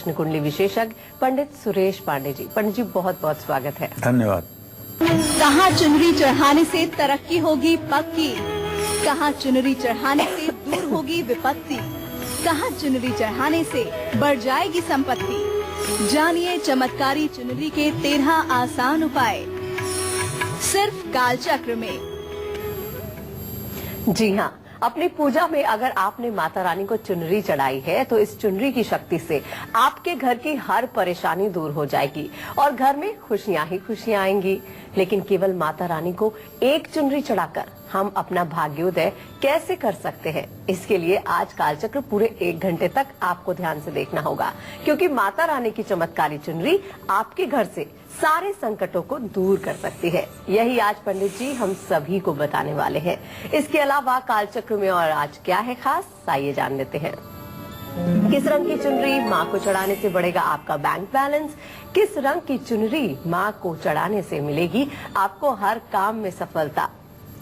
प्रश्न कुंडली विशेषज्ञ पंडित सुरेश पांडे जी। पंडित जी बहुत बहुत स्वागत है। धन्यवाद। कहाँ चुनरी चढ़ाने से तरक्की होगी पक्की, कहाँ चुनरी चढ़ाने से दूर होगी विपत्ति, कहाँ चुनरी चढ़ाने से बढ़ जाएगी संपत्ति। जानिए चमत्कारी चुनरी के 13 आसान उपाय सिर्फ कालचक्र में। जी हाँ, अपनी पूजा में अगर आपने माता रानी को चुनरी चढ़ाई है तो इस चुनरी की शक्ति से आपके घर की हर परेशानी दूर हो जाएगी और घर में खुशियां ही खुशियां आएंगी। लेकिन केवल माता रानी को एक चुनरी चढ़ाकर हम अपना भाग्योदय कैसे कर सकते हैं, इसके लिए आज कालचक्र पूरे 1 घंटे तक आपको ध्यान से देखना होगा, क्योंकि माता रानी की चमत्कारी चुनरी आपके घर से सारे संकटों को दूर कर सकती है। यही आज पंडित जी हम सभी को बताने वाले हैं। इसके अलावा कालचक्र में और आज क्या है खास, आइए जान लेते हैं। किस रंग की चुनरी माँ को चढ़ाने से बढ़ेगा आपका बैंक बैलेंस, किस रंग की चुनरी माँ को चढ़ाने से मिलेगी आपको हर काम में सफलता,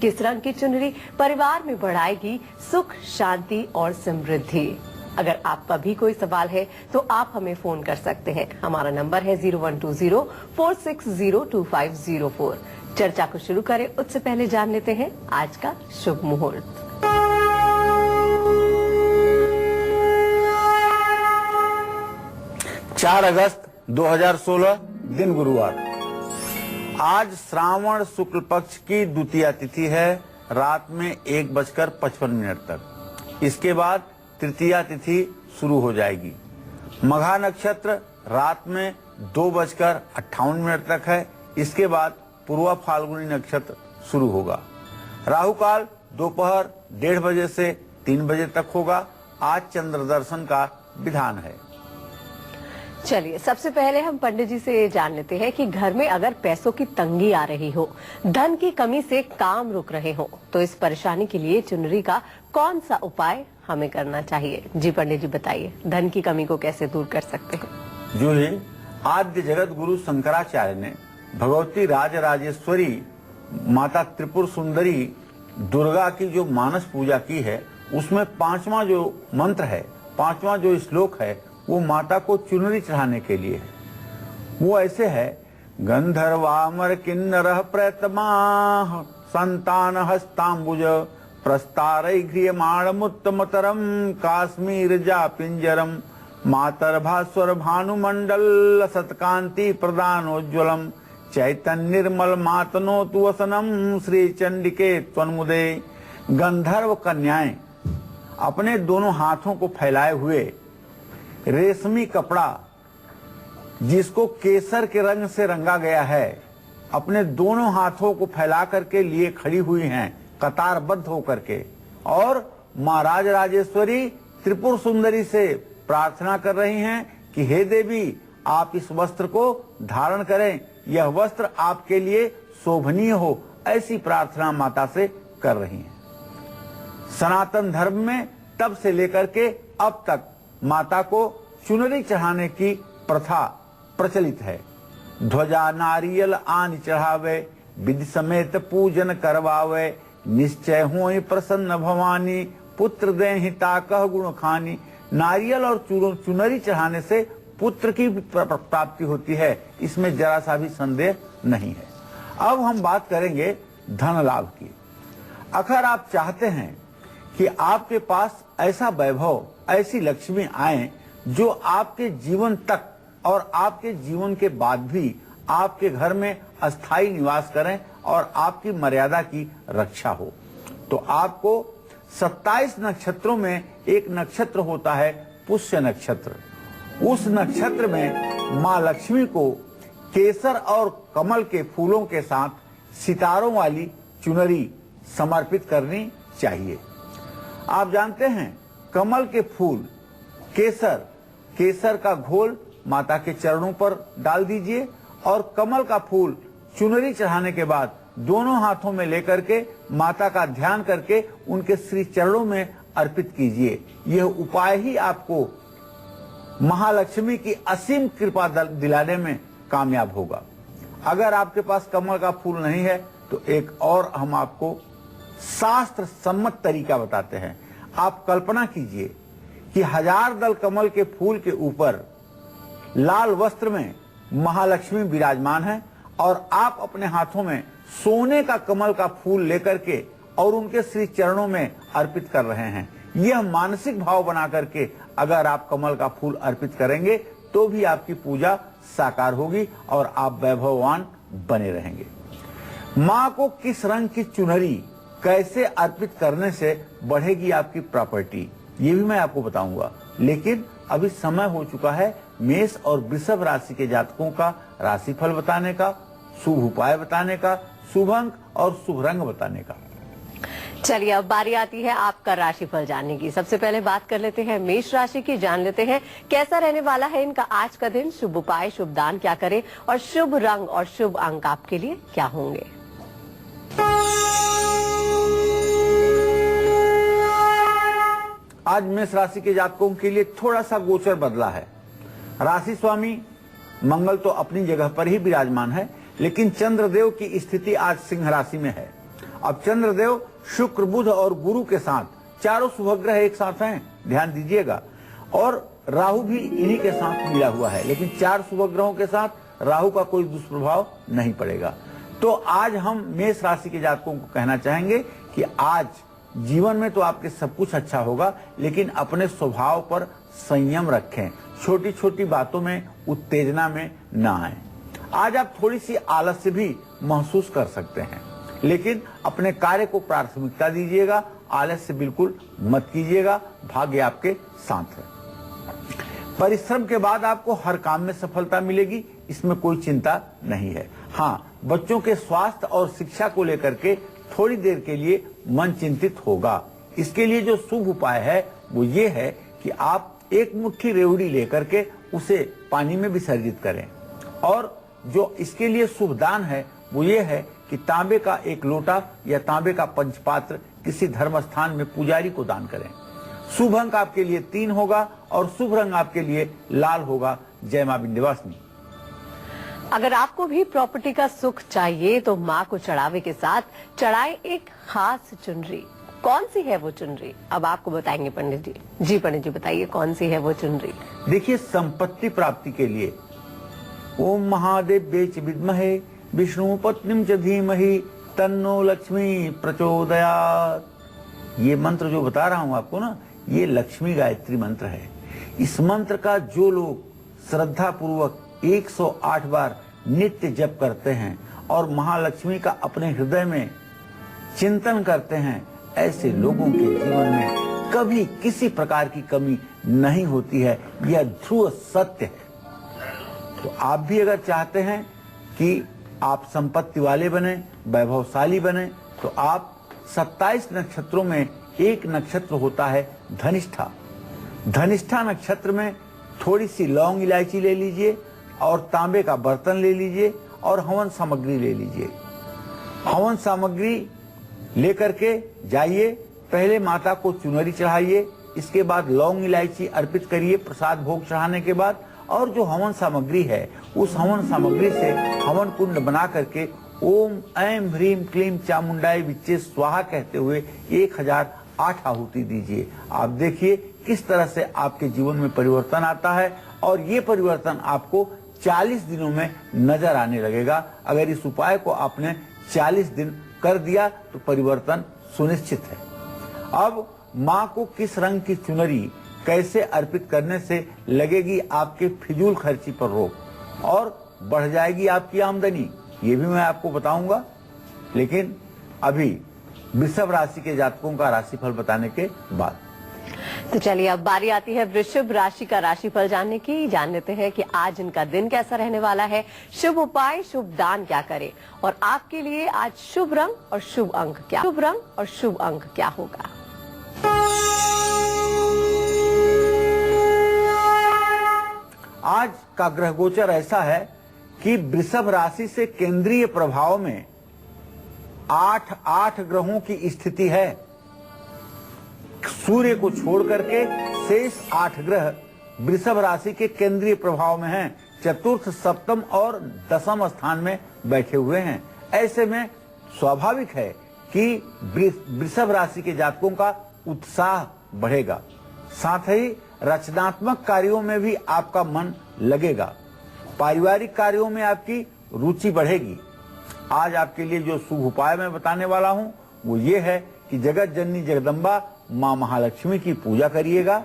किस रंग की चुनरी परिवार में बढ़ाएगी सुख शांति और समृद्धि। अगर आपका भी कोई सवाल है तो आप हमें फोन कर सकते हैं। हमारा नंबर है 0120-460-2504। चर्चा को शुरू करें उससे पहले जान लेते हैं आज का शुभ मुहूर्त। चार अगस्त 2016 दिन गुरुवार। आज श्रावण शुक्ल पक्ष की द्वितीया तिथि है, रात में 1:55 तक। इसके बाद तृतीया तिथि शुरू हो जाएगी। मघा नक्षत्र रात में 2:58 तक है। इसके बाद पूर्वा फाल्गुनी नक्षत्र शुरू होगा। राहु काल दोपहर 1:30 बजे से 3 बजे तक होगा। आज चंद्र दर्शन का विधान है। चलिए सबसे पहले हम पंडित जी से ये जान लेते हैं कि घर में अगर पैसों की तंगी आ रही हो, धन की कमी से काम रुक रहे हो, तो इस परेशानी के लिए चुनरी का कौन सा उपाय हमें करना चाहिए। जी पंडित जी बताइए, धन की कमी को कैसे दूर कर सकते हैं। जो है आद्य जगत गुरु शंकराचार्य ने भगवती राजराजेश्वरी माता त्रिपुर सुंदरी दुर्गा की जो मानस पूजा की है, उसमें 5वां जो मंत्र है, 5वां जो श्लोक है, वो माता को चुनरी चढ़ाने के लिए है। वो ऐसे है, गंधर्वामर किन्नरः प्रतमाः संतान हस्तांबुज प्रस्तारैघ्रियमाणमुत्तमतरं काश्मीर जा पिंजरम मातर्भास्वर भानुमंडल सत्कांति प्रदानोज्ज्वलम चैतन्यर्मल मातनोतु वसनम श्री चंडिके त्वन्मुदे। गंधर्व कन्याएं अपने दोनों हाथों को फैलाए हुए रेशमी कपड़ा जिसको केसर के रंग से रंगा गया है, अपने दोनों हाथों को फैला करके लिए खड़ी हुई हैं, कतारबद्ध होकर के, और माँ राजराजेश्वरी त्रिपुर सुंदरी से प्रार्थना कर रही हैं कि हे देवी, आप इस वस्त्र को धारण करें, यह वस्त्र आपके लिए शोभनीय हो, ऐसी प्रार्थना माता से कर रही हैं। सनातन धर्म में तब से लेकर के अब तक माता को चुनरी चढ़ाने की प्रथा प्रचलित है। ध्वजा नारियल आन चढ़ावे, विधि समेत पूजन करवावे, निश्चय होई प्रसन्न भवानी, पुत्र देहि ताकह गुण खानी। नारियल और चुनरी चढ़ाने से पुत्र की प्राप्ति होती है, इसमें जरा सा भी संदेह नहीं है। अब हम बात करेंगे धन लाभ की। अगर आप चाहते हैं कि आपके पास ऐसा वैभव, ऐसी लक्ष्मी आए जो आपके जीवन तक और आपके जीवन के बाद भी आपके घर में अस्थायी निवास करें और आपकी मर्यादा की रक्षा हो, तो आपको 27 नक्षत्रों में एक नक्षत्र होता है पुष्य नक्षत्र। उस नक्षत्र में माँ लक्ष्मी को केसर और कमल के फूलों के साथ सितारों वाली चुनरी समर्पित करनी चाहिए। आप जानते हैं कमल के फूल, केसर का घोल माता के चरणों पर डाल दीजिए और कमल का फूल चुनरी चढ़ाने के बाद दोनों हाथों में लेकर के माता का ध्यान करके उनके श्री चरणों में अर्पित कीजिए। यह उपाय ही आपको महालक्ष्मी की असीम कृपा दिलाने में कामयाब होगा। अगर आपके पास कमल का फूल नहीं है तो एक और हम आपको शास्त्र सम्मत तरीका बताते हैं। आप कल्पना कीजिए कि 1000 दल कमल के फूल के ऊपर लाल वस्त्र में महालक्ष्मी विराजमान है और आप अपने हाथों में सोने का कमल का फूल लेकर के और उनके श्री चरणों में अर्पित कर रहे हैं। यह मानसिक भाव बना करके अगर आप कमल का फूल अर्पित करेंगे तो भी आपकी पूजा साकार होगी और आप वैभववान बने रहेंगे। माँ को किस रंग की चुनरी कैसे अर्पित करने से बढ़ेगी आपकी प्रॉपर्टी, ये भी मैं आपको बताऊंगा। लेकिन अभी समय हो चुका है मेष और वृषभ राशि के जातकों का राशिफल बताने का, शुभ उपाय बताने का, शुभ अंक और शुभ रंग बताने का। चलिए अब बारी आती है आपका राशिफल जानने की। सबसे पहले बात कर लेते हैं मेष राशि की, जान लेते हैं कैसा रहने वाला है इनका आज का दिन, शुभ उपाय, शुभ दान क्या करें और शुभ रंग और शुभ अंक आपके लिए क्या होंगे। आज मेष राशि के जातकों के लिए थोड़ा सा गोचर बदला है। राशि स्वामी मंगल तो अपनी जगह पर ही विराजमान है, लेकिन चंद्रदेव की स्थिति आज सिंह राशि में है। अब चंद्रदेव शुक्र, बुध और गुरु के साथ चारों शुभग्रह एक साथ हैं, ध्यान दीजिएगा, और राहु भी इन्हीं के साथ मिला हुआ है, लेकिन 4 शुभग्रहों के साथ राहु का कोई दुष्प्रभाव नहीं पड़ेगा। तो आज हम मेष राशि के जातकों को कहना चाहेंगे कि आज जीवन में तो आपके सब कुछ अच्छा होगा, लेकिन अपने स्वभाव पर संयम रखें, छोटी छोटी बातों में उत्तेजना में ना आए। आज आप थोड़ी सी आलस्य भी महसूस कर सकते हैं, लेकिन अपने कार्य को प्राथमिकता दीजिएगा, आलस्य बिल्कुल मत कीजिएगा, भाग्य आपके साथ है। परिश्रम के बाद आपको हर काम में सफलता मिलेगी, इसमें कोई चिंता नहीं है। हाँ, बच्चों के स्वास्थ्य और शिक्षा को लेकर के थोड़ी देर के लिए मन चिंतित होगा। इसके लिए जो शुभ उपाय है वो ये है कि आप एक मुट्ठी रेवड़ी लेकर के उसे पानी में विसर्जित करें, और जो इसके लिए शुभ दान है वो ये है कि तांबे का एक लोटा या तांबे का पंचपात्र किसी धर्म स्थान में पुजारी को दान करें। शुभ अंक आपके लिए 3 होगा और शुभ रंग आपके लिए लाल होगा। जय मां विंध्यवासिनी। अगर आपको भी प्रॉपर्टी का सुख चाहिए तो माँ को चढ़ावे के साथ चढ़ाए एक खास चुनरी। कौन सी है वो चुनरी, अब आपको बताएंगे पंडित जी। जी पंडित जी बताइए कौन सी है वो चुनरी। देखिए, संपत्ति प्राप्ति के लिए ओम महादेव्ये च विद्महे विष्णु पत्नीम च धीमहि तन्नो लक्ष्मी प्रचोदयात्। ये मंत्र जो बता रहा हूं आपको ना, ये लक्ष्मी गायत्री मंत्र है। इस मंत्र का जो लोग श्रद्धा पूर्वक 108 बार नित्य जप करते हैं और महालक्ष्मी का अपने हृदय में चिंतन करते हैं, ऐसे लोगों के जीवन में कभी किसी प्रकार की कमी नहीं होती है। यह ध्रुव सत्य है। तो आप भी अगर चाहते हैं कि आप संपत्ति वाले बने, वैभवशाली बने, तो आप 27 नक्षत्रों में एक नक्षत्र होता है धनिष्ठा। धनिष्ठा नक्षत्र में थोड़ी सी लौंग इलायची ले लीजिए और तांबे का बर्तन ले लीजिए और हवन सामग्री ले लीजिए। हवन सामग्री लेकर के जाइए, पहले माता को चुनरी चढ़ाइए, इसके बाद लौंग इलायची अर्पित करिए प्रसाद भोग चढ़ाने के बाद, और जो हवन सामग्री है उस हवन सामग्री से हवन कुंड बना करके ओम ऐं ह्रीं क्लीं चामुंडाय विच्चे स्वाहा कहते हुए 1008 आहुति दीजिए। आप देखिए किस तरह से आपके जीवन में परिवर्तन आता है, और ये परिवर्तन आपको 40 दिनों में नजर आने लगेगा। अगर इस उपाय को आपने 40 दिन कर दिया तो परिवर्तन सुनिश्चित है। अब माँ को किस रंग की चुनरी कैसे अर्पित करने से लगेगी आपके फिजूल खर्ची पर रोक और बढ़ जाएगी आपकी आमदनी, ये भी मैं आपको बताऊंगा। लेकिन अभी वृषभ राशि के जातकों का राशिफल बताने के बाद तो चलिए अब बारी आती है वृषभ राशि का राशिफल जानने की। जान लेते हैं कि आज इनका दिन कैसा रहने वाला है, शुभ उपाय, शुभ दान क्या करें और आपके लिए आज शुभ रंग और शुभ अंक क्या, शुभ रंग और शुभ अंक क्या होगा। आज का ग्रह गोचर ऐसा है कि वृषभ राशि से केंद्रीय प्रभाव में 8 ग्रहों की स्थिति है। सूर्य को छोड़ करके शेष 8 ग्रह वृषभ राशि के केंद्रीय प्रभाव में हैं, चतुर्थ, सप्तम और दशम स्थान में बैठे हुए हैं। ऐसे में स्वाभाविक है कि वृषभ राशि के जातकों का उत्साह बढ़ेगा। साथ ही रचनात्मक कार्यों में भी आपका मन लगेगा। पारिवारिक कार्यों में आपकी रुचि बढ़ेगी। आज आपके लिए जो शुभ उपाय मैं बताने वाला हूँ वो ये है कि जगत जननी जगदम्बा माँ महालक्ष्मी की पूजा करिएगा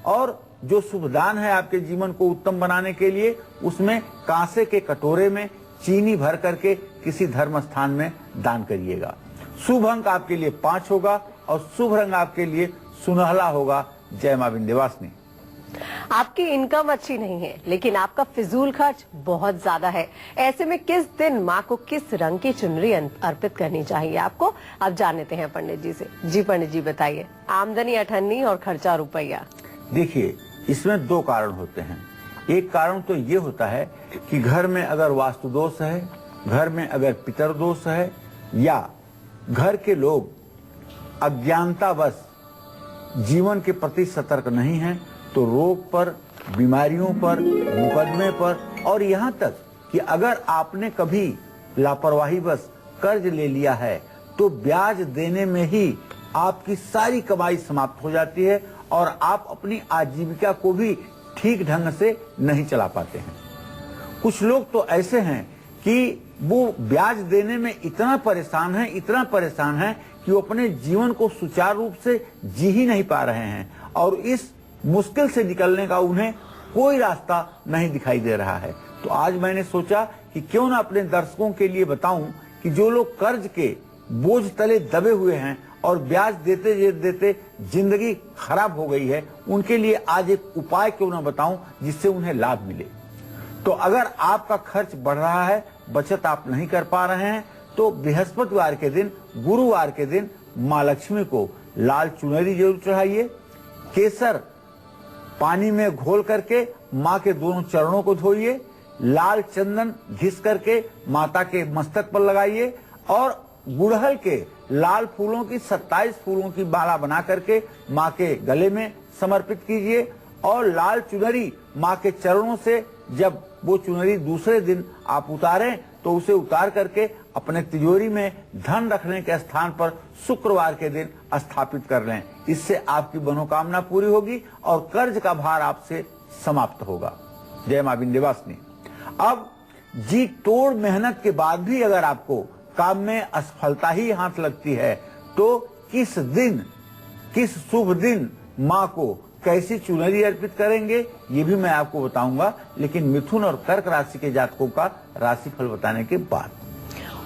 और जो शुभ दान है आपके जीवन को उत्तम बनाने के लिए उसमें कांसे के कटोरे में चीनी भर करके किसी धर्म स्थान में दान करिएगा। शुभ अंक आपके लिए 5 होगा और शुभ रंग आपके लिए सुनहला होगा। जय मां विंध्यवासिनी। आपकी इनकम अच्छी नहीं है लेकिन आपका फिजूल खर्च बहुत ज्यादा है। ऐसे में किस दिन माँ को किस रंग की चुनरी अर्पित करनी चाहिए आपको, अब जान लेते हैं पंडित जी से। जी पंडित जी बताइए, आमदनी 98 और खर्चा रुपया। देखिए, इसमें 2 कारण होते हैं। एक कारण तो ये होता है कि घर में अगर वास्तु दोष है, घर में अगर पितर दोष है या घर के लोग अज्ञानतावश जीवन के प्रति सतर्क नहीं हैं, तो रोग पर, बीमारियों पर, मुकदमे पर और यहाँ तक कि अगर आपने कभी लापरवाहीवश कर्ज ले लिया है तो ब्याज देने में ही आपकी सारी कमाई समाप्त हो जाती है और आप अपनी आजीविका को भी ठीक ढंग से नहीं चला पाते हैं। कुछ लोग तो ऐसे हैं कि वो ब्याज देने में इतना परेशान है कि वो अपने जीवन को सुचारू रूप से जी ही नहीं पा रहे हैं और इस मुश्किल से निकलने का उन्हें कोई रास्ता नहीं दिखाई दे रहा है। तो आज मैंने सोचा कि क्यों ना अपने दर्शकों के लिए बताऊं कि जो लोग कर्ज के बोझ तले दबे हुए हैं और ब्याज देते देते जिंदगी खराब हो गई है, उनके लिए आज एक उपाय क्यों ना बताऊं जिससे उन्हें लाभ मिले। तो अगर आपका खर्च बढ़ रहा है, बचत आप नहीं कर पा रहे हैं, तो बृहस्पतिवार के दिन, गुरुवार के दिन माँ लक्ष्मी को लाल चुनरी जरूर चढ़ाइए। केसर पानी में घोल करके माँ के दोनों चरणों को धोइए। लाल चंदन घिस करके माता के मस्तक पर लगाइए और गुड़हल के लाल फूलों की 27 फूलों की माला बना करके माँ के गले में समर्पित कीजिए और लाल चुनरी माँ के चरणों से जब वो चुनरी दूसरे दिन आप उतारें तो उसे उतार करके अपने तिजोरी में धन रखने के स्थान पर शुक्रवार के दिन स्थापित कर लें। इससे आपकी मनोकामना पूरी होगी और कर्ज का भार आपसे समाप्त होगा। जय मां विंध्यवासिनी। अब जी तोड़ मेहनत के बाद भी अगर आपको काम में असफलता ही हाथ लगती है तो किस दिन, किस शुभ दिन माँ को कैसी चुनरी अर्पित करेंगे ये भी मैं आपको बताऊंगा, लेकिन मिथुन और कर्क राशि के जातकों का राशिफल बताने के बाद।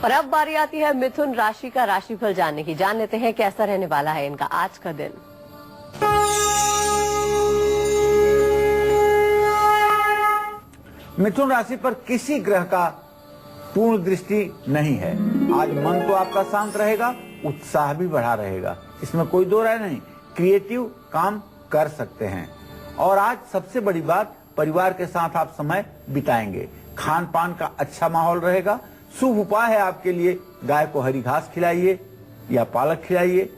और अब बारी आती है मिथुन राशि का राशिफल जानने की। जान लेते हैं कैसा रहने वाला है इनका आज का दिन। मिथुन राशि पर किसी ग्रह का पूर्ण दृष्टि नहीं है। आज मन तो आपका शांत रहेगा, उत्साह भी बढ़ा रहेगा, इसमें कोई दो राय नहीं। क्रिएटिव काम कर सकते हैं और आज सबसे बड़ी बात, परिवार के साथ आप समय बिताएंगे। खान पान का अच्छा माहौल रहेगा। शुभ उपाय है आपके लिए, गाय को हरी घास खिलाइए या पालक खिलाइए।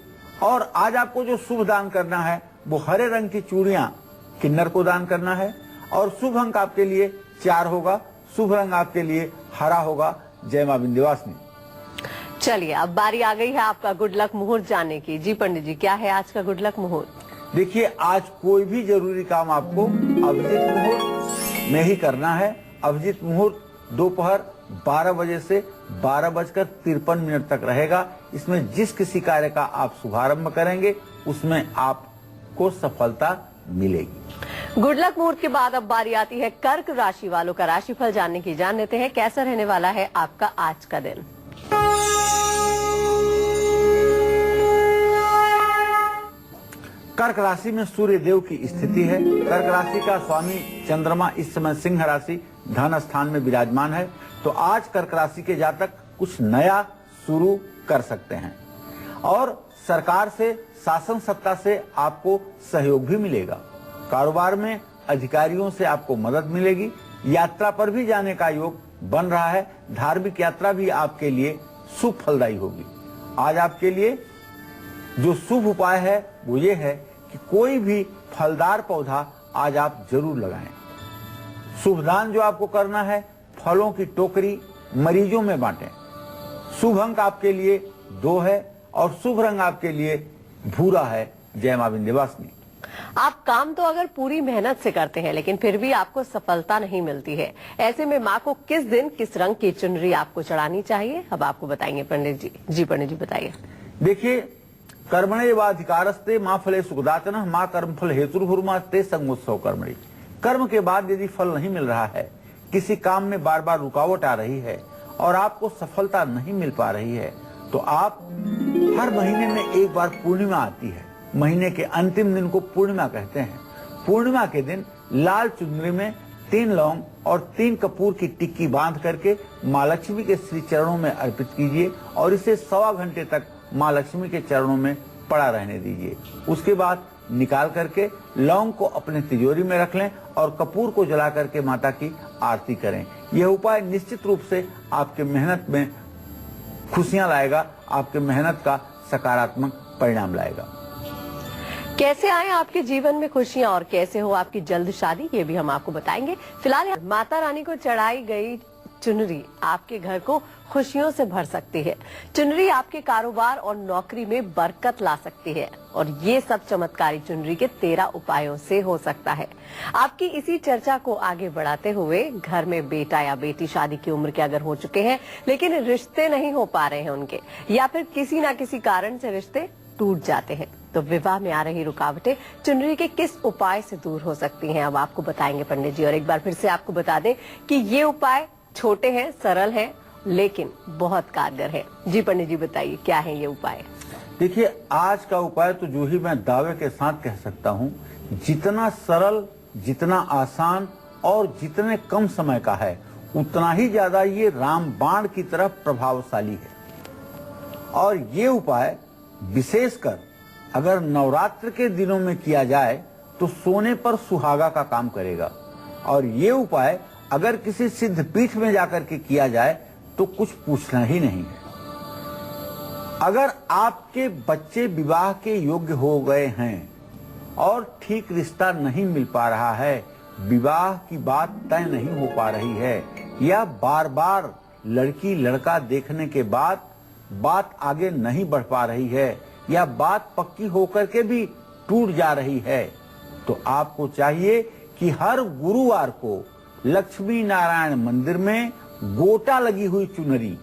और आज आपको जो शुभ दान करना है वो हरे रंग की चूड़ियां किन्नर को दान करना है और शुभ अंक आपके लिए 4 होगा। शुभ रंग आपके लिए हरा होगा। जय मां विंध्यवासिनी। चलिए अब बारी आ गई है आपका गुड लक मुहूर्त जानने की। जी पंडित जी, क्या है आज का गुड लक मुहूर्त? देखिए, आज कोई भी जरूरी काम आपको अभिजीत मुहूर्त में ही करना है। अभिजीत मुहूर्त दोपहर 12 बजे से 12:53 तक रहेगा। इसमें जिस किसी कार्य का आप शुभारंभ करेंगे उसमें आपको सफलता मिलेगी। गुड लक मुहूर्त के बाद अब बारी आती है कर्क राशि वालों का राशिफल जानने की। जान लेते हैं कैसा रहने वाला है आपका आज का दिन। कर्क राशि में सूर्य देव की स्थिति है। कर्क राशि का स्वामी चंद्रमा इस समय सिंह राशि धन स्थान में विराजमान है। तो आज कर्क राशि के जातक कुछ नया शुरू कर सकते हैं और सरकार से, शासन सत्ता से आपको सहयोग भी मिलेगा। कारोबार में अधिकारियों से आपको मदद मिलेगी। यात्रा पर भी जाने का योग बन रहा है। धार्मिक यात्रा भी आपके लिए शुभ फलदायी होगी। आज आपके लिए जो शुभ उपाय है वो ये है कि कोई भी फलदार पौधा आज आप जरूर लगाएं। शुभ दान जो आपको करना है, फलों की टोकरी मरीजों में बांटें। शुभ अंक आपके लिए 2 है और शुभ रंग आपके लिए भूरा है। जय मां विंध्यवासिनी। आप काम तो अगर पूरी मेहनत से करते हैं लेकिन फिर भी आपको सफलता नहीं मिलती है, ऐसे में माँ को किस दिन किस रंग की चुनरी आपको चढ़ानी चाहिए, अब आपको बताएंगे पंडित जी। जी पंडित जी बताइए। देखिए, कर्मण्येवाधिकारस्ते माँ फले सुखदातनः माँ कर्म फल हेतुर्भुर्मास्ते संगोत्सव कर्मणि। कर्म के बाद यदि फल नहीं मिल रहा है, किसी काम में बार बार रुकावट आ रही है और आपको सफलता नहीं मिल पा रही है, तो आप हर महीने में एक बार पूर्णिमा आती है, महीने के अंतिम दिन को पूर्णिमा कहते हैं। पूर्णिमा के दिन लाल चुनरी में 3 लौंग और 3 कपूर की टिक्की बांध करके माँ लक्ष्मी के श्री चरणों में अर्पित कीजिए और इसे 1.25 घंटे तक माँ लक्ष्मी के चरणों में पड़ा रहने दीजिए। उसके बाद निकाल करके लौंग को अपने तिजोरी में रख लें और कपूर को जला करके माता की आरती करें। यह उपाय निश्चित रूप से आपके मेहनत में खुशियां लाएगा, आपके मेहनत का सकारात्मक परिणाम लाएगा। कैसे आए आपके जीवन में खुशियां और कैसे हो आपकी जल्द शादी, ये भी हम आपको बताएंगे। फिलहाल माता रानी को चढ़ाई गई चुनरी आपके घर को खुशियों से भर सकती है। चुनरी आपके कारोबार और नौकरी में बरकत ला सकती है और ये सब चमत्कारी चुनरी के 13 उपायों से हो सकता है। आपकी इसी चर्चा को आगे बढ़ाते हुए घर में बेटा या बेटी शादी की उम्र के अगर हो चुके हैं लेकिन रिश्ते नहीं हो पा रहे हैं उनके, या फिर किसी न किसी कारण से रिश्ते टूट जाते हैं, तो विवाह में आ रही रुकावटें चुनरी के किस उपाय से दूर हो सकती हैं, अब आपको बताएंगे पंडित जी। और एक बार फिर से आपको बता दें कि ये उपाय छोटे हैं, सरल हैं, लेकिन बहुत कारगर है। जी पंडित जी बताइए क्या है ये उपाय। देखिए, आज का उपाय तो जो ही मैं दावे के साथ कह सकता हूँ, जितना सरल, जितना आसान और जितने कम समय का है, उतना ही ज्यादा ये रामबाण की तरह प्रभावशाली है। और ये उपाय विशेषकर अगर नवरात्र के दिनों में किया जाए तो सोने पर सुहागा का काम करेगा। और ये उपाय अगर किसी सिद्ध पीठ में जाकर के किया जाए तो कुछ पूछना ही नहीं है। अगर आपके बच्चे विवाह के योग्य हो गए हैं और ठीक रिश्ता नहीं मिल पा रहा है, विवाह की बात तय नहीं हो पा रही है, या बार बार लड़की लड़का देखने के बाद बात आगे नहीं बढ़ पा रही है, या बात पक्की होकर के भी टूट जा रही है, तो आपको चाहिए कि हर गुरुवार को लक्ष्मी नारायण मंदिर में गोटा लगी हुई चुनरी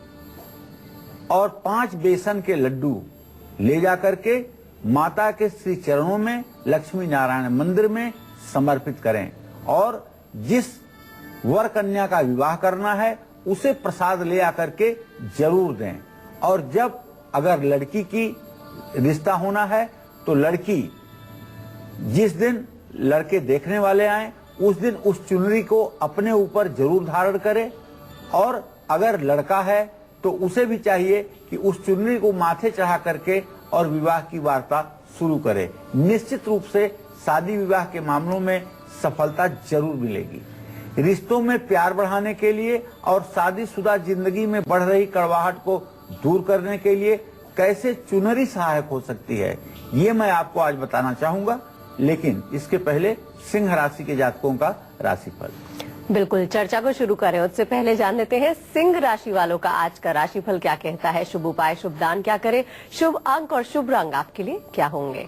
और 5 बेसन के लड्डू ले जाकर के माता के श्री चरणों में लक्ष्मी नारायण मंदिर में समर्पित करें और जिस वर कन्या का विवाह करना है उसे प्रसाद ले आकर के जरूर दें। और जब अगर लड़की की रिश्ता होना है तो लड़की जिस दिन लड़के देखने वाले आए उस दिन उस चुनरी को अपने ऊपर जरूर धारण करे, और अगर लड़का है तो उसे भी चाहिए कि उस चुनरी को माथे चढ़ा करके और विवाह की वार्ता शुरू करे। निश्चित रूप से शादी विवाह के मामलों में सफलता जरूर मिलेगी। रिश्तों में प्यार बढ़ाने के लिए और शादीशुदा जिंदगी में बढ़ रही कड़वाहट को दूर करने के लिए कैसे चुनरी सहायक हो सकती है, ये मैं आपको आज बताना चाहूंगा। लेकिन इसके पहले सिंह राशि के जातकों का राशिफल। बिल्कुल, चर्चा को शुरू करें उससे पहले जान लेते हैं सिंह राशि वालों का आज का राशिफल क्या कहता है। शुभ उपाय, शुभ दान क्या करें, शुभ अंक और शुभ रंग आपके लिए क्या होंगे।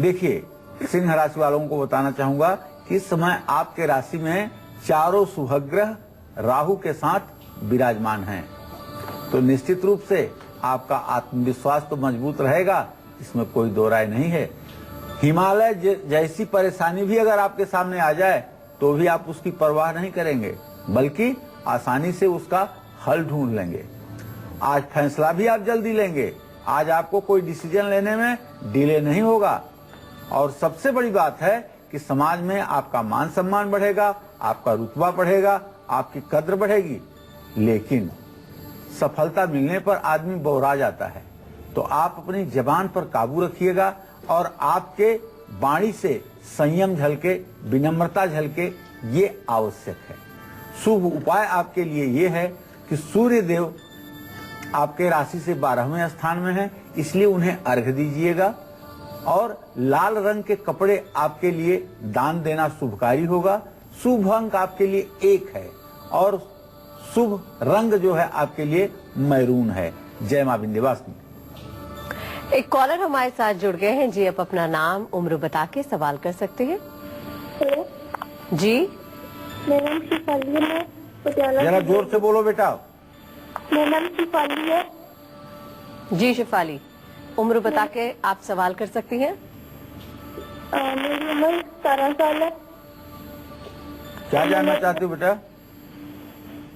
देखिए, सिंह राशि वालों को बताना चाहूंगा कि इस समय आपके राशि में चारों शुभग्रह राहु के साथ विराजमान हैं, तो निश्चित रूप से आपका आत्मविश्वास तो मजबूत रहेगा, इसमें कोई दो राय नहीं है। हिमालय जैसी परेशानी भी अगर आपके सामने आ जाए तो भी आप उसकी परवाह नहीं करेंगे, बल्कि आसानी से उसका हल ढूंढ लेंगे। आज फैसला भी आप जल्दी लेंगे, आज आपको कोई डिसीजन लेने में डिले नहीं होगा। और सबसे बड़ी बात है कि समाज में आपका मान सम्मान बढ़ेगा, आपका रुतबा बढ़ेगा, आपकी कद्र बढ़ेगी। लेकिन सफलता मिलने पर आदमी बौरा जाता है, तो आप अपनी जबान पर काबू रखिएगा और आपके वाणी से संयम झलके, विनम्रता झलके, ये आवश्यक है। शुभ उपाय आपके लिए ये है कि सूर्य देव आपके राशि से 12वें स्थान में हैं, इसलिए उन्हें अर्घ्य दीजिएगा। और लाल रंग के कपड़े आपके लिए दान देना शुभकारी होगा। शुभ अंक आपके लिए 1 है और शुभ रंग जो है आपके लिए मैरून है। जय मां विंध्यवासिनी। एक कॉलर हमारे साथ जुड़ गए हैं जी। आप अपना नाम उम्र बता के सवाल कर सकते हैं। हेलो, जी, मेरा नाम शिफाली है। मैं पटियाला जरा जोर से बोलो बेटा। मेरा नाम शिफाली है। जी शिफाली, उम्र बता के आप सवाल कर सकती हैं। मेरी उम्र 17 साल है। क्या जानना चाहते हो बेटा?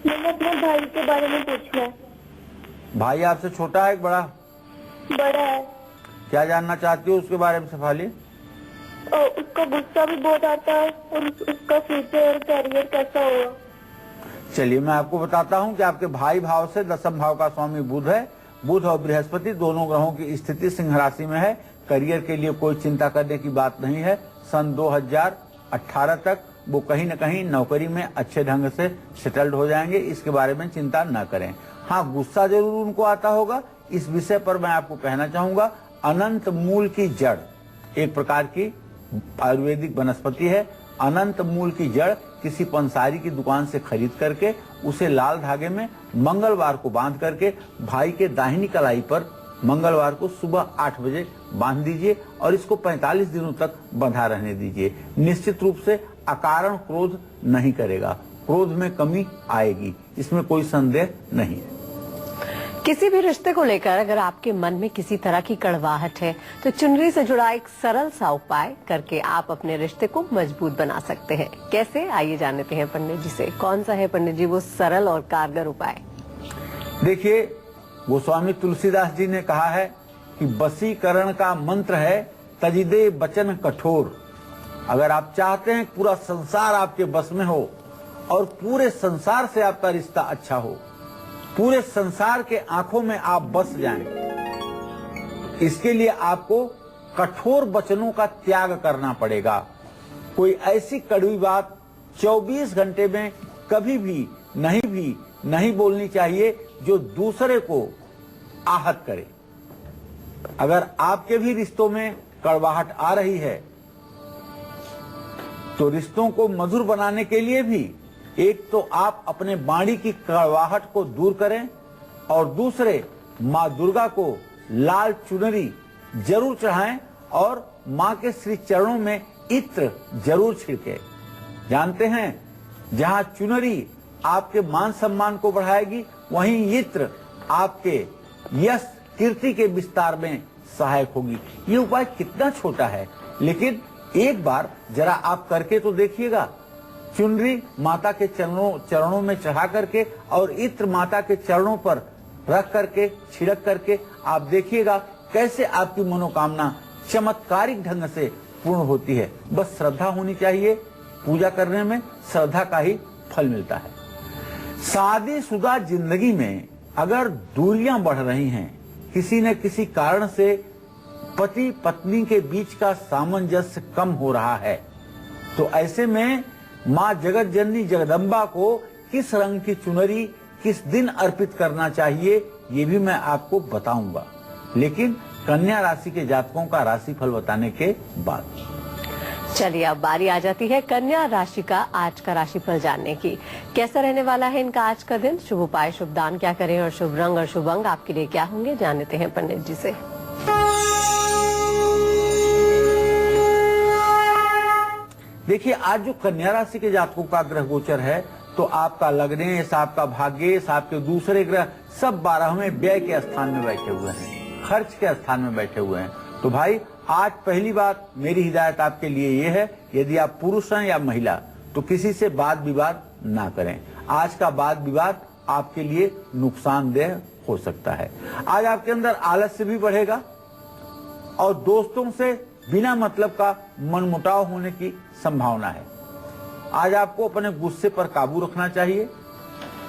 मैंने अपने भाई के बारे में पूछना है। भाई आपसे छोटा है कि बड़ा? बड़ा है क्या जानना चाहती हो उसके बारे में शेफाली? और उसका गुस्सा भी बहुत आता है और उसका फ्यूचर और कैरियर कैसा होगा। चलिए मैं आपको बताता हूं कि आपके भाई भाव से दसम भाव का स्वामी बुध है। बुध और बृहस्पति दोनों ग्रहों की स्थिति सिंह राशि में है। करियर के लिए कोई चिंता करने की बात नहीं है। सन 2018 तक वो कहीं न कहीं नौकरी में अच्छे ढंग से सेटल्ड हो जाएंगे। इसके बारे में चिंता न करें। हाँ, गुस्सा जरूर उनको आता होगा। इस विषय पर मैं आपको कहना चाहूंगा, अनंत मूल की जड़ एक प्रकार की आयुर्वेदिक वनस्पति है। अनंत मूल की जड़ किसी पंसारी की दुकान से खरीद करके उसे लाल धागे में मंगलवार को बांध करके भाई के दाहिनी कलाई पर मंगलवार को सुबह 8 बजे बांध दीजिए और इसको 45 दिनों तक बंधा रहने दीजिए। निश्चित रूप से अकारण क्रोध नहीं करेगा, क्रोध में कमी आएगी, इसमें कोई संदेह नहीं है। किसी भी रिश्ते को लेकर अगर आपके मन में किसी तरह की कड़वाहट है तो चुनरी से जुड़ा एक सरल सा उपाय करके आप अपने रिश्ते को मजबूत बना सकते हैं। कैसे, आइए जानते हैं पंडित जी से। कौन सा है पंडित जी वो सरल और कारगर उपाय? देखिए, गोस्वामी तुलसीदास जी ने कहा है कि वशीकरण का मंत्र है तजिदे वचन कठोर। अगर आप चाहते हैं पूरा संसार आपके बस में हो और पूरे संसार से आपका रिश्ता अच्छा हो, पूरे संसार के आंखों में आप बस जाएं, इसके लिए आपको कठोर वचनों का त्याग करना पड़ेगा। कोई ऐसी कड़वी बात 24 घंटे में कभी भी नहीं बोलनी चाहिए जो दूसरे को आहत करे। अगर आपके भी रिश्तों में कड़वाहट आ रही है तो रिश्तों को मधुर बनाने के लिए भी एक तो आप अपने वाणी की कड़वाहट को दूर करें और दूसरे माँ दुर्गा को लाल चुनरी जरूर चढ़ाएं और माँ के श्री चरणों में इत्र जरूर छिड़के। जानते हैं, जहाँ चुनरी आपके मान सम्मान को बढ़ाएगी वहीं इत्र आपके यश कीर्ति के विस्तार में सहायक होगी। ये उपाय कितना छोटा है, लेकिन एक बार जरा आप करके तो देखिएगा। चुनरी माता के चरणों में चढ़ा करके और इत्र माता के चरणों पर रख करके छिड़क करके आप देखिएगा कैसे आपकी मनोकामना चमत्कारिक ढंग से पूर्ण होती है। बस श्रद्धा होनी चाहिए, पूजा करने में श्रद्धा का ही फल मिलता है। शादीशुदा जिंदगी में अगर दूरियां बढ़ रही हैं, किसी न किसी कारण से पति पत्नी के बीच का सामंजस्य कम हो रहा है, तो ऐसे में माँ जगत जननी जगदम्बा को किस रंग की चुनरी किस दिन अर्पित करना चाहिए ये भी मैं आपको बताऊंगा, लेकिन कन्या राशि के जातकों का राशिफल बताने के बाद। चलिए अब बारी आ जाती है कन्या राशि का आज का राशिफल जानने की। कैसा रहने वाला है इनका आज का दिन, शुभ उपाय शुभ दान क्या करें और शुभ रंग और शुभ अंग आपके लिए क्या होंगे, जानते हैं पंडित जी से। देखिए, आज जो कन्या राशि के जातकों का ग्रह गोचर है तो आपका लग्नेश, आपका भाग्येश, आपके दूसरे ग्रह सब 12वें व्यय के स्थान में बैठे हुए हैं, खर्च के स्थान में बैठे हुए हैं। तो भाई आज पहली बात मेरी हिदायत आपके लिए ये है, यदि आप पुरुष हैं या महिला तो किसी से वाद विवाद ना करें। आज का वाद विवाद आपके लिए नुकसानदेह हो सकता है। आज आपके अंदर आलस्य भी बढ़ेगा और दोस्तों से बिना मतलब का मनमुटाव होने की संभावना है। आज आपको अपने गुस्से पर काबू रखना चाहिए।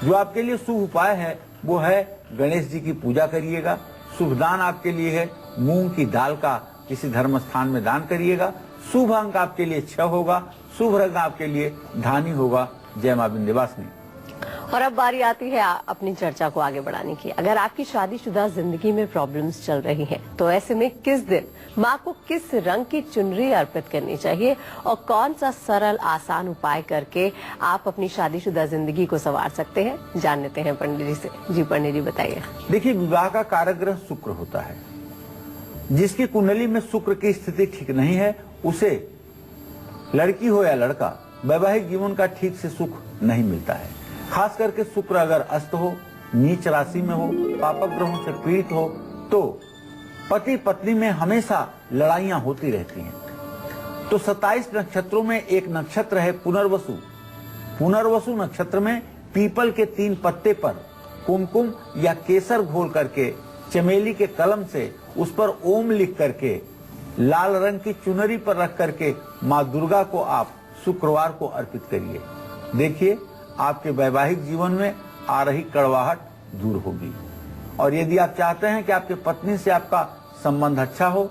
जो आपके लिए शुभ उपाय है वो है गणेश जी की पूजा करिएगा। शुभ दान आपके लिए है मूंग की दाल का किसी धर्म स्थान में दान करिएगा। शुभ अंक आपके लिए 6 होगा। शुभ रंग आपके लिए धानी होगा। जय मां विंध्यवासिनी। और अब बारी आती है अपनी चर्चा को आगे बढ़ाने की। अगर आपकी शादीशुदा जिंदगी में प्रॉब्लम्स चल रही हैं, तो ऐसे में किस दिन माँ को किस रंग की चुनरी अर्पित करनी चाहिए और कौन सा सरल आसान उपाय करके आप अपनी शादीशुदा जिंदगी को संवार सकते हैं, जान लेते हैं पंडित जी से। जी पंडित जी बताइए। देखिए, विवाह का कारक शुक्र होता है। जिसकी कुंडली में शुक्र की स्थिति ठीक नहीं है, उसे लड़की हो या लड़का, वैवाहिक जीवन का ठीक से सुख नहीं मिलता है। खास करके शुक्र अगर अस्त हो, नीच राशि में हो, पापक ग्रहों से पीड़ित हो, तो पति पत्नी में हमेशा लड़ाइयां होती रहती हैं। तो 27 नक्षत्रों में एक नक्षत्र है पुनर्वसु। पुनर्वसु नक्षत्र में पीपल के 3 पत्ते पर कुमकुम या केसर घोल करके चमेली के कलम से उस पर ओम लिख करके लाल रंग की चुनरी पर रख करके माँ दुर्गा को आप शुक्रवार को अर्पित करिए। देखिए, आपके वैवाहिक जीवन में आ रही कड़वाहट दूर होगी। और यदि आप चाहते हैं कि आपके पत्नी से आपका संबंध अच्छा हो,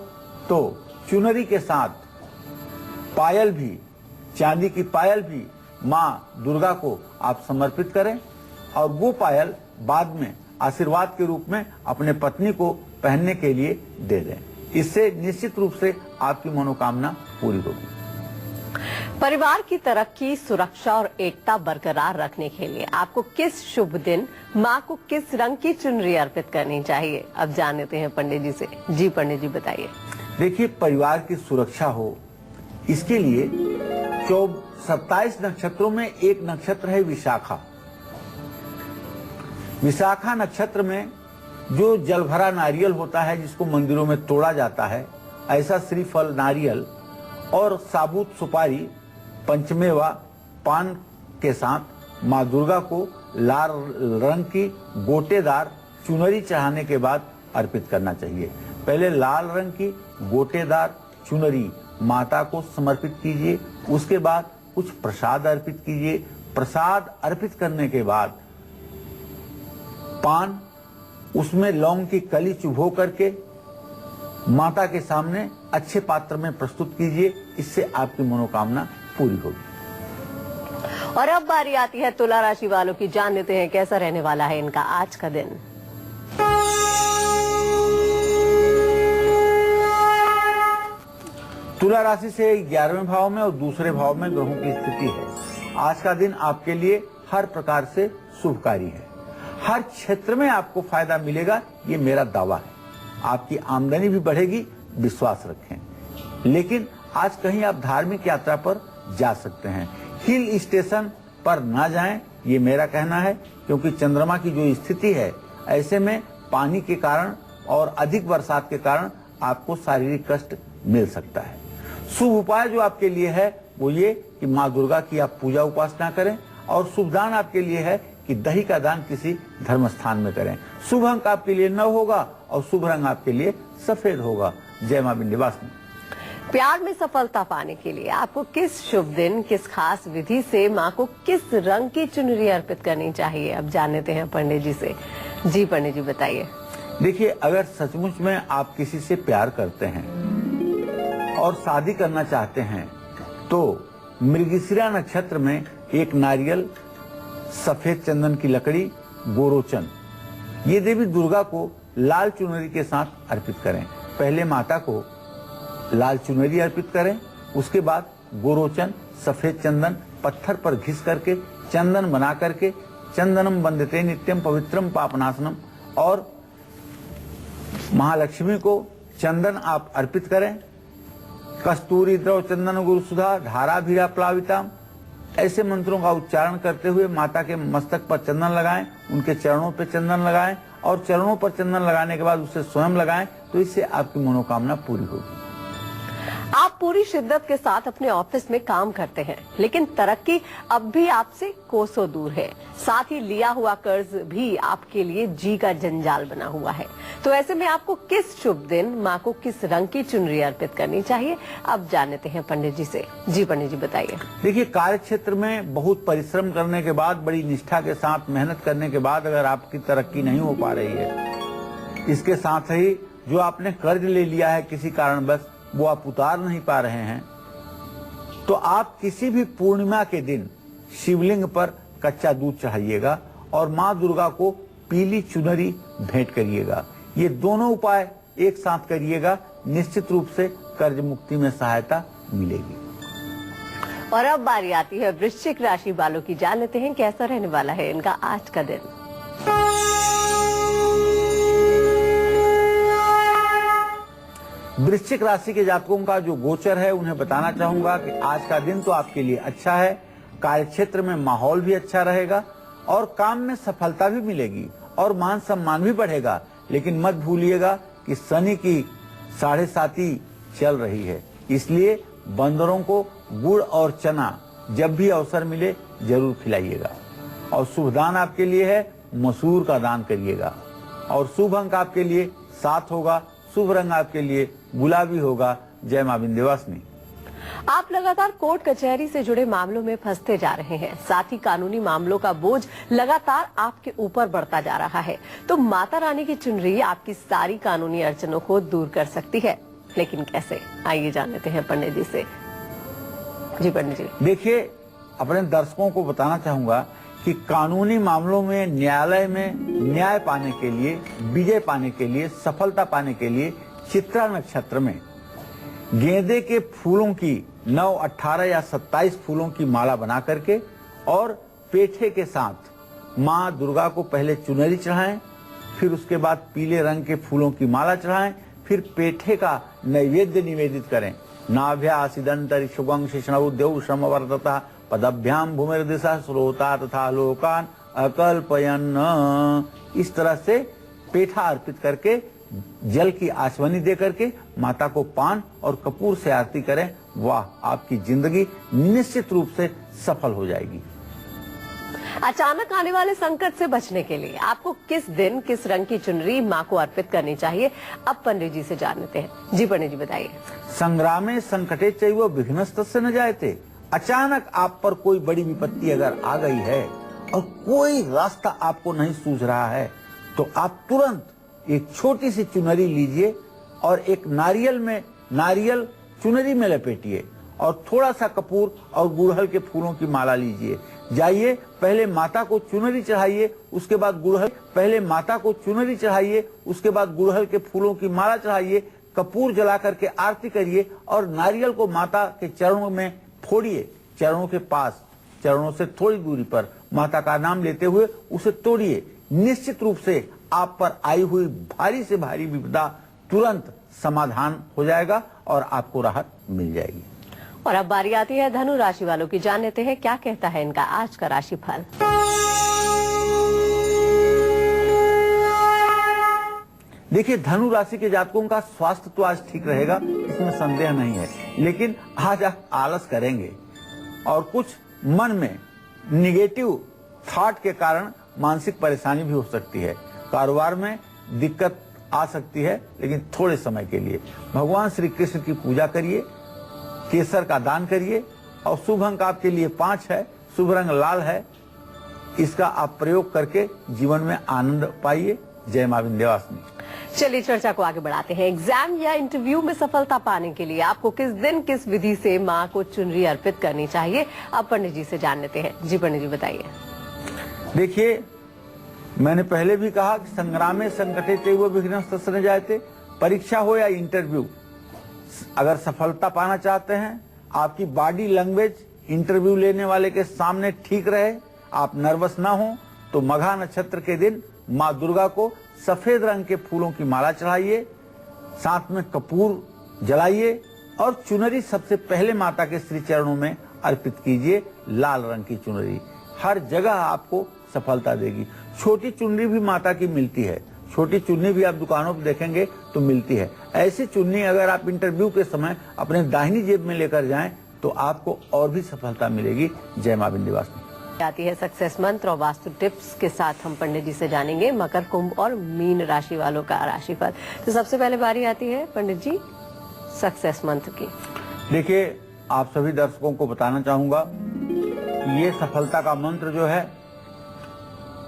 तो चुनरी के साथ पायल भी, चांदी की पायल भी माँ दुर्गा को आप समर्पित करें और वो पायल बाद में आशीर्वाद के रूप में अपने पत्नी को पहनने के लिए दे दें। इससे निश्चित रूप से आपकी मनोकामना पूरी होगी। परिवार की तरक्की, सुरक्षा और एकता बरकरार रखने के लिए आपको किस शुभ दिन माँ को किस रंग की चुनरी अर्पित करनी चाहिए, अब जान लेते हैं पंडित जी से। जी पंडित जी बताइए। देखिए, परिवार की सुरक्षा हो, इसके लिए 27 नक्षत्रों में एक नक्षत्र है विशाखा। विशाखा नक्षत्र में जो जलभरा नारियल होता है, जिसको मंदिरों में तोड़ा जाता है, ऐसा श्रीफल, नारियल और साबुत सुपारी, पंचमेवा, पान के साथ माँ दुर्गा को लाल रंग की गोटेदार चुनरी चढ़ाने के बाद अर्पित करना चाहिए। पहले लाल रंग की गोटेदार चुनरी माता को समर्पित कीजिए, उसके बाद कुछ प्रसाद अर्पित कीजिए। प्रसाद अर्पित करने के बाद पान, उसमें लौंग की कली चुभो करके माता के सामने अच्छे पात्र में प्रस्तुत कीजिए। इससे आपकी मनोकामना पूरी होगी। और अब बारी आती है तुला राशि वालों की, जान लेते हैं कैसा रहने वाला है इनका आज का दिन। तुला राशि से 11वें भाव में और दूसरे भाव में ग्रहों की स्थिति है। आज का दिन आपके लिए हर प्रकार से शुभकारी है। हर क्षेत्र में आपको फायदा मिलेगा, ये मेरा दावा है। आपकी आमदनी भी बढ़ेगी, विश्वास रखें। लेकिन आज कहीं आप धार्मिक यात्रा पर जा सकते हैं। हिल स्टेशन पर ना जाएं, ये मेरा कहना है, क्योंकि चंद्रमा की जो स्थिति है, ऐसे में पानी के कारण और अधिक बरसात के कारण आपको शारीरिक कष्ट मिल सकता है। शुभ उपाय जो आपके लिए है वो ये कि माँ दुर्गा की आप पूजा उपासना करें, और शुभ दान आपके लिए है कि दही का दान किसी धर्म स्थान में करें। शुभ अंक आपके लिए 9 होगा और शुभ रंग आपके लिए सफेद होगा। जय मां विंध्यवासिनी। प्यार में सफलता पाने के लिए आपको किस शुभ दिन, किस खास विधि से माँ को किस रंग की चुनरी अर्पित करनी चाहिए, अब जान लेते हैं पंडित जी से। जी पंडित जी बताइए। देखिए, अगर सचमुच में आप किसी से प्यार करते हैं और शादी करना चाहते हैं, तो मृगशिरा नक्षत्र में एक नारियल, सफेद चंदन की लकड़ी, गोरोचन, ये देवी दुर्गा को लाल चुनरी के साथ अर्पित करें। पहले माता को लाल चुनरी अर्पित करें, उसके बाद गोरोचन, सफेद चंदन पत्थर पर घिस करके चंदन बना करके चंदनम वंदते नित्यम पवित्रम पापनाशनम, और महालक्ष्मी को चंदन आप अर्पित करें। कस्तूरी द्रव चंदन गुरु सुधा धारा भीरा प्लाविता, ऐसे मंत्रों का उच्चारण करते हुए माता के मस्तक पर चंदन लगाएं, उनके चरणों पर चंदन लगाएं, और चरणों पर चंदन लगाने के बाद उसे स्वयं लगाएं, तो इससे आपकी मनोकामना पूरी होगी। आप पूरी शिद्दत के साथ अपने ऑफिस में काम करते हैं, लेकिन तरक्की अब भी आपसे कोसों दूर है। साथ ही लिया हुआ कर्ज भी आपके लिए जी का जंजाल बना हुआ है। तो ऐसे में आपको किस शुभ दिन माँ को किस रंग की चुनरी अर्पित करनी चाहिए, अब जान लेते हैं पंडित जी से। जी पंडित जी बताइए। देखिए, कार्य क्षेत्र में बहुत परिश्रम करने के बाद, बड़ी निष्ठा के साथ मेहनत करने के बाद अगर आपकी तरक्की नहीं हो पा रही है, इसके साथ ही जो आपने कर्ज ले लिया है किसी कारणवश, वो आप उतार नहीं पा रहे हैं, तो आप किसी भी पूर्णिमा के दिन शिवलिंग पर कच्चा दूध चढ़ाइएगा और माँ दुर्गा को पीली चुनरी भेंट करिएगा। ये दोनों उपाय एक साथ करिएगा, निश्चित रूप से कर्ज मुक्ति में सहायता मिलेगी। और अब बारी आती है वृश्चिक राशि वालों की। जान लेते हैं कैसा रहने वाला है इनका आज का दिन। वृश्चिक राशि के जातकों का जो गोचर है उन्हें बताना चाहूंगा कि आज का दिन तो आपके लिए अच्छा है। कार्य क्षेत्र में माहौल भी अच्छा रहेगा और काम में सफलता भी मिलेगी और मान सम्मान भी बढ़ेगा। लेकिन मत भूलिएगा कि शनि की 7.5 चल रही है, इसलिए बंदरों को गुड़ और चना जब भी अवसर मिले जरूर खिलाइएगा। और शुभ दान आपके लिए है मसूर का दान करिएगा। और शुभ अंक आपके लिए 7 होगा। शुभ रंग आपके लिए गुलाबी होगा। जय मां विंध्यवासिनी। आप लगातार कोर्ट कचहरी से जुड़े मामलों में फंसते जा रहे हैं, साथ ही कानूनी मामलों का बोझ लगातार आपके ऊपर बढ़ता जा रहा है। तो माता रानी की चुनरी आपकी सारी कानूनी अड़चनों को दूर कर सकती है, लेकिन कैसे? आइए जान लेते हैं पंडित जी से। जी पंडित जी। देखिए, अपने दर्शकों को बताना चाहूंगा कि कानूनी मामलों में न्यायालय में न्याय पाने के लिए, विजय पाने के लिए, सफलता पाने के लिए चित्रा नक्षत्र में गेंदे के फूलों की 9, 18 या 27 फूलों की माला बना करके और पेठे के साथ माँ दुर्गा को पहले चुनरी चढ़ाएं, फिर उसके बाद पीले रंग के फूलों की माला चढ़ाएं, फिर पेठे का नैवेद्य निवेदित करें। नाभ्यासिदंतरि शुभं शिष्णौ देव श्रमवर्तता पदभ्याम भूमिर्दिशा श्रोता तथा लोकान अकल्पयन्। इस तरह से पेठा अर्पित करके जल की आचमनी दे करके माता को पान और कपूर से आरती करें। वाह, आपकी जिंदगी निश्चित रूप से सफल हो जाएगी। अचानक आने वाले संकट से बचने के लिए आपको किस दिन किस रंग की चुनरी माँ को अर्पित करनी चाहिए? अब पंडित जी से जान लेते हैं। जी पंडित जी बताइए। संग्रामे संकटे चैव विघ्नस्तस्य न जायते। अचानक आप पर कोई बड़ी विपत्ति अगर आ गई है और कोई रास्ता आपको नहीं सूझ रहा है, तो आप तुरंत एक छोटी सी चुनरी लीजिए और एक नारियल चुनरी में लपेटिए और थोड़ा सा कपूर और गुड़हल के फूलों की माला लीजिए। जाइए, पहले माता को चुनरी चढ़ाइए, उसके बाद गुड़हल के फूलों की माला चढ़ाइए, कपूर जला करके आरती करिए और नारियल को माता के चरणों में फोड़िए। चरणों के पास, चरणों से थोड़ी दूरी पर माता का नाम लेते हुए उसे तोड़िए। निश्चित रूप से आप पर आई हुई भारी से भारी विपदा तुरंत समाधान हो जाएगा और आपको राहत मिल जाएगी। और अब बारी आती है धनु राशि वालों की। जान लेते हैं क्या कहता है इनका आज का राशिफल। देखिए, धनु राशि के जातकों का स्वास्थ्य तो आज ठीक रहेगा, इसमें संदेह नहीं है। लेकिन आज आप आलस करेंगे और कुछ मन में निगेटिव थॉट के कारण मानसिक परेशानी भी हो सकती है। कारोबार में दिक्कत आ सकती है, लेकिन थोड़े समय के लिए। भगवान श्री कृष्ण की पूजा करिए, केसर का दान करिए और शुभ अंक आपके लिए 5 है। शुभ रंग लाल है, इसका आप प्रयोग करके जीवन में आनंद पाइए। जय मां विंध्यवासिनी। चलिए चर्चा को आगे बढ़ाते हैं। एग्जाम या इंटरव्यू में सफलता पाने के लिए आपको किस दिन किस विधि से माँ को चुनरी अर्पित करनी चाहिए? अब पंडित जी से जान लेते हैं। जी पंडित जी बताइए। देखिए, मैंने पहले भी कहा कि संग्रामे संकटे चैव विघ्नस्तस्य न जायते। परीक्षा हो या इंटरव्यू, अगर सफलता पाना चाहते हैं, आपकी बॉडी लैंग्वेज इंटरव्यू लेने वाले के सामने ठीक रहे, आप नर्वस ना हो, तो मघा नक्षत्र के दिन माँ दुर्गा को सफेद रंग के फूलों की माला चढ़ाइए, साथ में कपूर जलाइए और चुनरी सबसे पहले माता के श्री चरणों में अर्पित कीजिए। लाल रंग की चुनरी हर जगह आपको सफलता देगी। छोटी चुनरी भी माता की मिलती है, छोटी चुन्नी भी आप दुकानों पर देखेंगे तो मिलती है। ऐसी चुन्नी अगर आप इंटरव्यू के समय अपने दाहिनी जेब में लेकर जाएं तो आपको और भी सफलता मिलेगी। जय मां विंध्यवासिनी। आती है सक्सेस मंत्र और वास्तु टिप्स के साथ हम पंडित जी से जानेंगे मकर, कुंभ और मीन राशि वालों का राशिफल। तो सबसे पहले बारी आती है पंडित जी सक्सेस मंत्र की। देखिए, आप सभी दर्शकों को बताना चाहूंगा, ये सफलता का मंत्र जो है,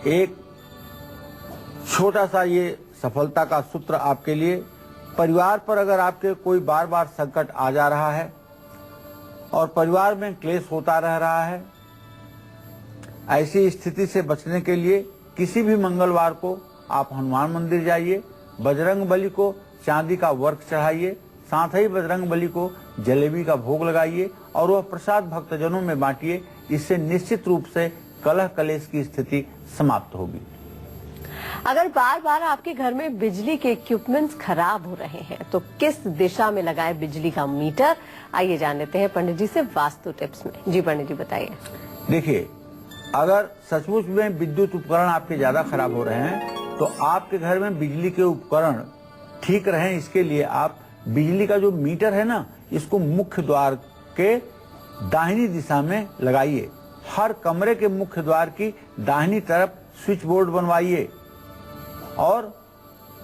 एक छोटा सा ये सफलता का सूत्र आपके लिए। परिवार पर अगर आपके कोई बार बार संकट आ जा रहा है और परिवार में क्लेश होता रह रहा है, ऐसी स्थिति से बचने के लिए किसी भी मंगलवार को आप हनुमान मंदिर जाइए, बजरंग बली को चांदी का वर्क चढ़ाइए, साथ ही बजरंग बली को जलेबी का भोग लगाइए और वह प्रसाद भक्तजनों में बांटिए। इससे निश्चित रूप से कलह कलेश की स्थिति समाप्त होगी। अगर बार बार आपके घर में बिजली के इक्विपमेंट्स खराब हो रहे हैं तो किस दिशा में लगाए बिजली का मीटर, आइए जान लेते हैं पंडित जी से वास्तु टिप्स में। जी पंडित जी बताइए। देखिए, अगर सचमुच में विद्युत उपकरण आपके ज्यादा खराब हो रहे हैं तो आपके घर में बिजली के उपकरण ठीक रहें, इसके लिए आप बिजली का जो मीटर है ना, इसको मुख्य द्वार के दाहिनी दिशा में लगाइए। हर कमरे के मुख्य द्वार की दाहिनी तरफ स्विच बोर्ड बनवाइए और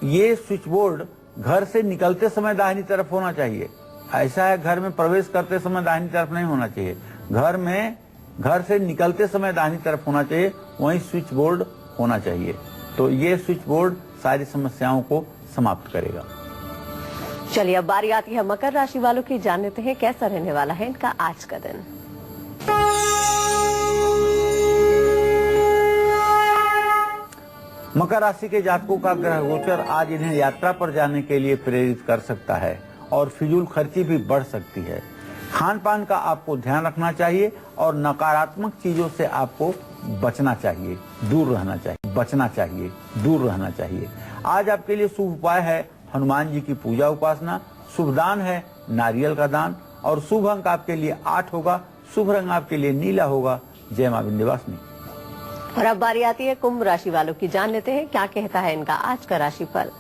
ये स्विच बोर्ड घर से निकलते समय दाहिनी तरफ होना चाहिए। ऐसा है, घर में प्रवेश करते समय दाहिनी तरफ नहीं होना चाहिए, घर से निकलते समय दाहिनी तरफ होना चाहिए, वहीं स्विच बोर्ड होना चाहिए। तो ये स्विच बोर्ड सारी समस्याओं को समाप्त करेगा। चलिए अब बारी आती है मकर राशि वालों की, जान लेते हैं कैसा रहने वाला है इनका आज का दिन। मकर राशि के जातकों का ग्रह गोचर आज इन्हें यात्रा पर जाने के लिए प्रेरित कर सकता है और फिजूल खर्ची भी बढ़ सकती है। खान पान का आपको ध्यान रखना चाहिए और नकारात्मक चीजों से आपको बचना चाहिए, दूर रहना चाहिए। आज आपके लिए शुभ उपाय है हनुमान जी की पूजा उपासना, शुभ दान है नारियल का दान और शुभ अंक आपके लिए 8 होगा, शुभ रंग आपके लिए नीला होगा। जय मां विंध्यवासिनी। और अब बारी आती है कुंभ राशि वालों की, जान लेते हैं क्या कहता है इनका आज का राशिफल।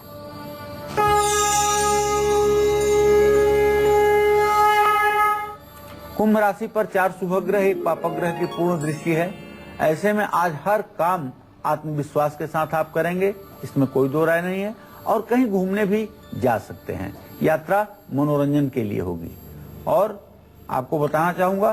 कुंभ राशि पर 4 शुभ ग्रह, 1 पापक ग्रह की पूर्ण दृष्टि है। ऐसे में आज हर काम आत्मविश्वास के साथ आप करेंगे, इसमें कोई दो राय नहीं है। और कहीं घूमने भी जा सकते हैं, यात्रा मनोरंजन के लिए होगी। और आपको बताना चाहूंगा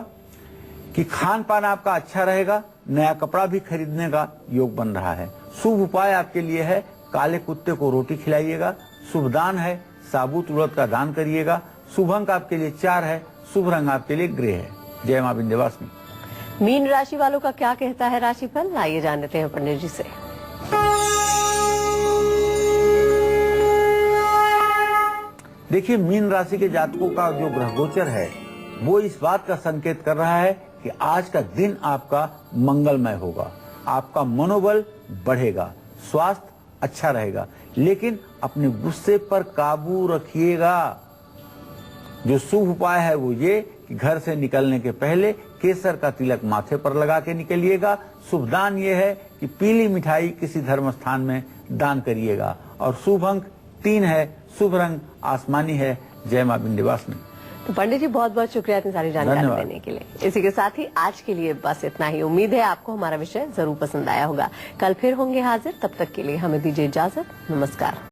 कि खान पान आपका अच्छा रहेगा, नया कपड़ा भी खरीदने का योग बन रहा है। शुभ उपाय आपके लिए है काले कुत्ते को रोटी खिलाइएगा, शुभ दान है साबुत उड़द का दान करिएगा, शुभ अंक आपके लिए 4 है, शुभ रंग आपके लिए ग्रे है। जय मां विंध्यवासिनी। मीन राशि वालों का क्या कहता है राशिफल, आइए जान लेते हैं पंडित जी से। देखिए, मीन राशि के जातकों का जो ग्रह गोचर है वो इस बात का संकेत कर रहा है कि आज का दिन आपका मंगलमय होगा, आपका मनोबल बढ़ेगा, स्वास्थ्य अच्छा रहेगा, लेकिन अपने गुस्से पर काबू रखिएगा। जो शुभ उपाय है वो ये कि घर से निकलने के पहले केसर का तिलक माथे पर लगा के निकलिएगा। शुभ दान ये है कि पीली मिठाई किसी धर्म स्थान में दान करिएगा और शुभ अंक 3 है, शुभ रंग आसमानी है। जय मां विंध्यवासिनी। तो पंडित जी बहुत बहुत शुक्रिया इतनी सारी जानकारी देने के लिए। इसी के साथ ही आज के लिए बस इतना ही। उम्मीद है आपको हमारा विषय जरूर पसंद आया होगा। कल फिर होंगे हाजिर, तब तक के लिए हमें दीजिए इजाजत। नमस्कार।